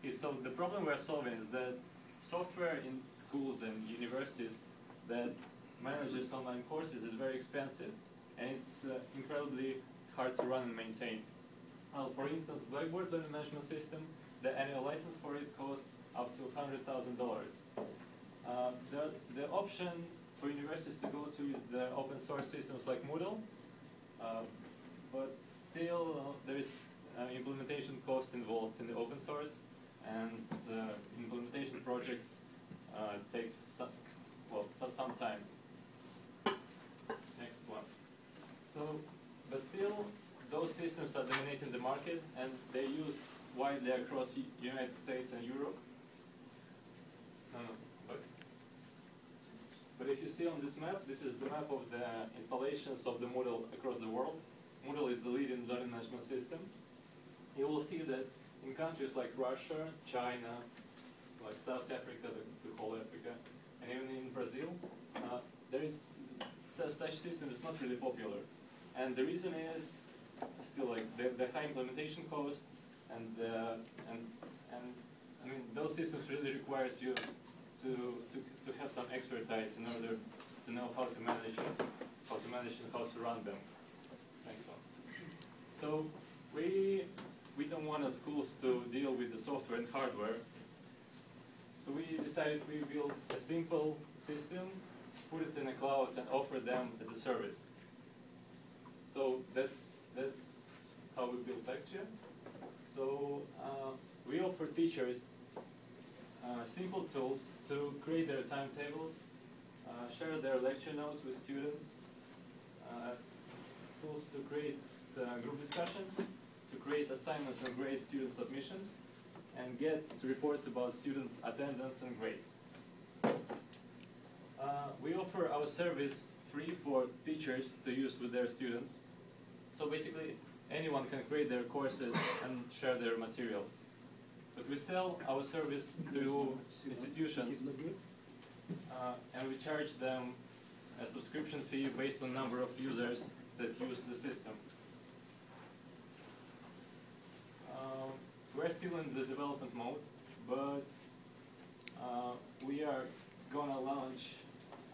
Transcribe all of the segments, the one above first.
Okay, so the problem we're solving is that software in schools and universities that manages online courses is very expensive, and it's incredibly hard to run and maintain. For instance, Blackboard learning management system, the annual license for it costs up to $100,000. The option for universities to go to is the open source systems like Moodle, but still there is implementation cost involved in the open source, and implementation projects takes some time. Next one. So, but still, those systems are dominating the market, and they're used widely across the United States and Europe. But if you see on this map, this is the map of the installations of the Moodle across the world. Moodle is the leading learning management system. You will see that in countries like Russia, China, like South Africa, the whole Africa, and even in Brazil, there is such system is not really popular. And the reason is still like the high implementation costs, and I mean those systems really requires you to have some expertise in order to know how to manage and how to run them. Next one. So we don't want schools to deal with the software and hardware. So we decided we build a simple system, put it in a cloud, and offer them as a service. So that's how we built Lectrio. So we offer teachers simple tools to create their timetables, share their lecture notes with students, tools to create group discussions, to create assignments and grade student submissions, and get reports about student attendance and grades. We offer our service free for teachers to use with their students. So basically, anyone can create their courses and share their materials. But we sell our service to institutions, and we charge them a subscription fee based on number of users that use the system. We're still in the development mode, but we are going to launch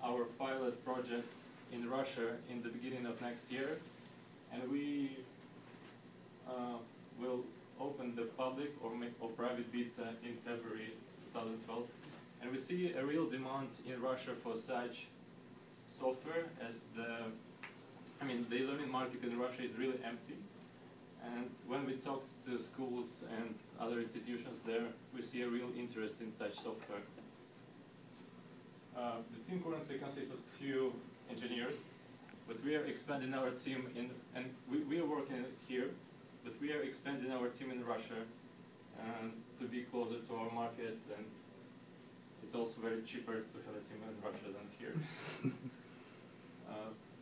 our pilot project in Russia in the beginning of next year, and we will open the public or private beta in February 2012. And we see a real demand in Russia for such software, as the learning market in Russia is really empty. And when we talked to schools and other institutions there, we see a real interest in such software. The team currently consists of 2 engineers, but we are expanding our team and we are working here, but we are expanding our team in Russia to be closer to our market, and it's also very cheaper to have a team in Russia than here.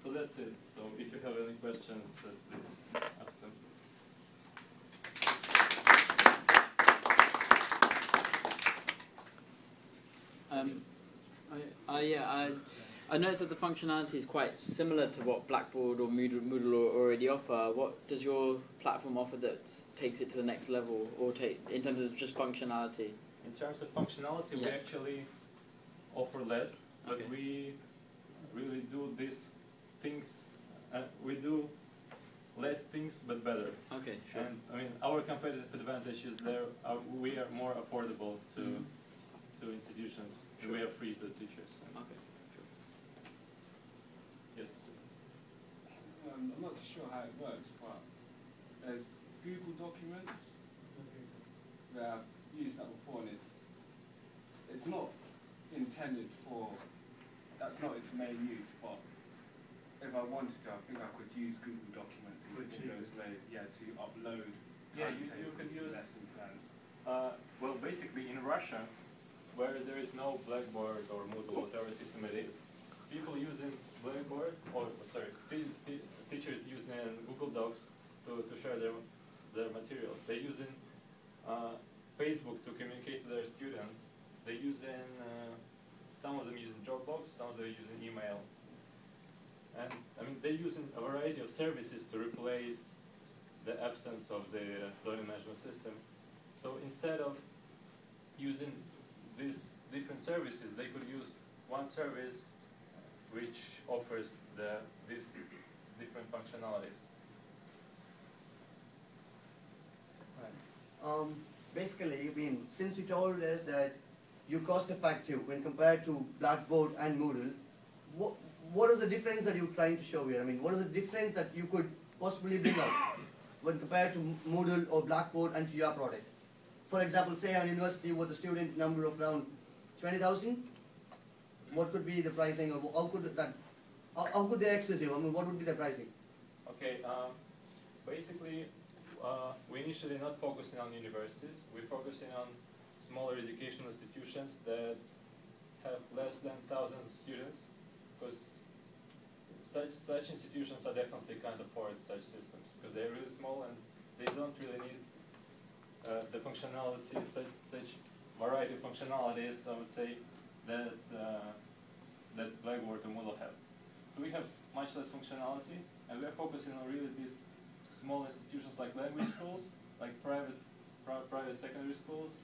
So that's it. So if you have any questions, please ask them. I noticed that the functionality is quite similar to what Blackboard or Moodle already offer. What does your platform offer that takes it to the next level, or in terms of just functionality? In terms of functionality, we actually offer less, but we really do these things. We do less things, but better. Okay, sure. And I mean, our competitive advantage is we are more affordable to institutions, and we are free to teachers. Okay. Yes. I'm not sure how it works, but there's Google Documents that I've used that before, and it's not intended for, that's not its main use, but if I wanted to, I think I could use Google Documents in those ways, to upload you could use lesson plans. Well, basically in Russia, where there is no Blackboard or Moodle, whatever system it is, people using Blackboard, teachers using Google Docs to share their materials. They're using Facebook to communicate with their students. They're using, some of them using Dropbox, some of them using email. And I mean, they're using a variety of services to replace the absence of the learning management system. So instead of using these different services, they could use one service which offers these different functionalities. Basically, I mean, since you told us that you're cost effective when compared to Blackboard and Moodle, what is the difference that you're trying to show here? I mean, what is the difference that you could possibly bring out when compared to Moodle or Blackboard and to your product? For example, say an university with a student number of around 20,000, what could be the pricing, or how could they access you? I mean, what would be the pricing? Okay, basically, we're initially not focusing on universities. We're focusing on smaller educational institutions that have less than 1,000 students, because such institutions are definitely can't afford such systems, because they're really small and they don't really need the functionality, such variety of functionalities, I would say, that Blackboard and Moodle have. So we have much less functionality, and we're focusing on really these small institutions like language schools, like private secondary schools.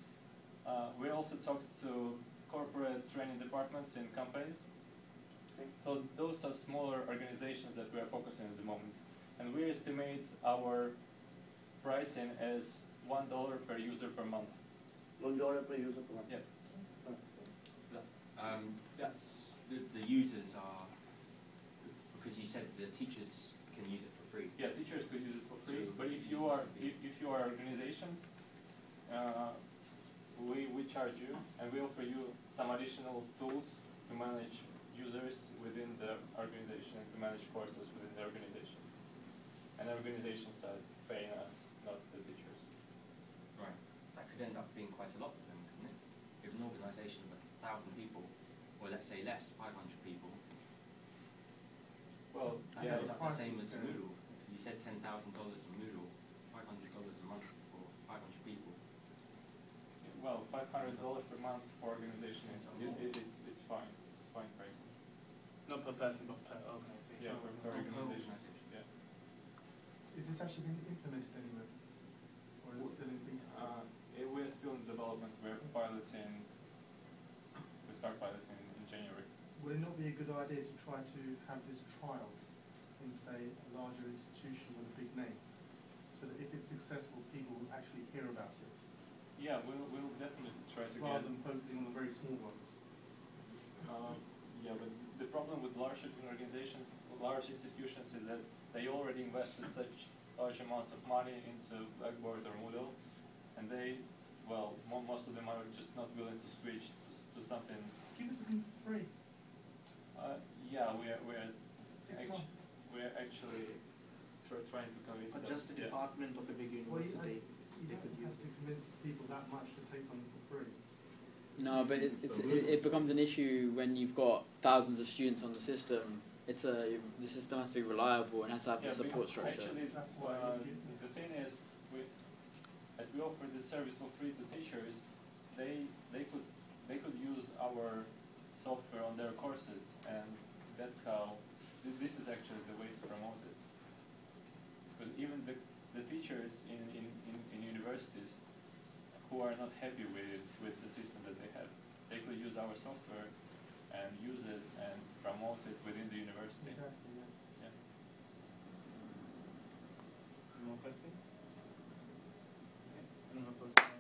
We also talked to corporate training departments in companies. So those are smaller organizations that we are focusing on at the moment. And we estimate our pricing as $1 per user per month. $1 per user per month? Yeah. That's the users are, because you said the teachers can use it for free. Yeah, teachers could use it for free. But if you are organizations, we charge you, and we offer you some additional tools to manage users within the organization and to manage courses within the organizations. And organizations are paying us, not the teachers. Right. That could end up being quite a lot for them, couldn't it? If an organization of 1,000 people, or let's say less, 500 people. Well, that yeah, ends up the same as Moodle. You said $10,000 in Moodle, $500 a month for 500 people. well, $500 per month for organization it's fine. It's fine pricing. Not per person, but per organization. Yeah, per organization. Yeah. Is this actually been implemented anywhere? Or is it still in beta stage? We're still in development. We're piloting. We start piloting in January. Would it not be a good idea to try to have this trial in, say, a larger institution with a big name, so that if it's successful, people will actually hear about it? Yeah, we'll definitely try to rather than focusing on the very small ones. Yeah, but the problem with large organizations, large institutions, is that they already invested such large amounts of money into Blackboard or Moodle, and they, well, most of them are just not willing to switch to something. Give it to them for free. Yeah, we're actually trying to convince them. Just a department of a big university. You don't have to convince people that much to take something for free. No, but it becomes an issue when you've got thousands of students on the system. The system has to be reliable and has to have the support structure. Actually, that's why the thing is, as we offer this service for free to teachers, they could use our software on their courses, and that's how this is actually the way to promote it. Because even the teachers in universities who are not happy with the system that they have, they could use our software and use it and promote it within the university. Exactly, yes. Yeah. More questions? Okay. Another person.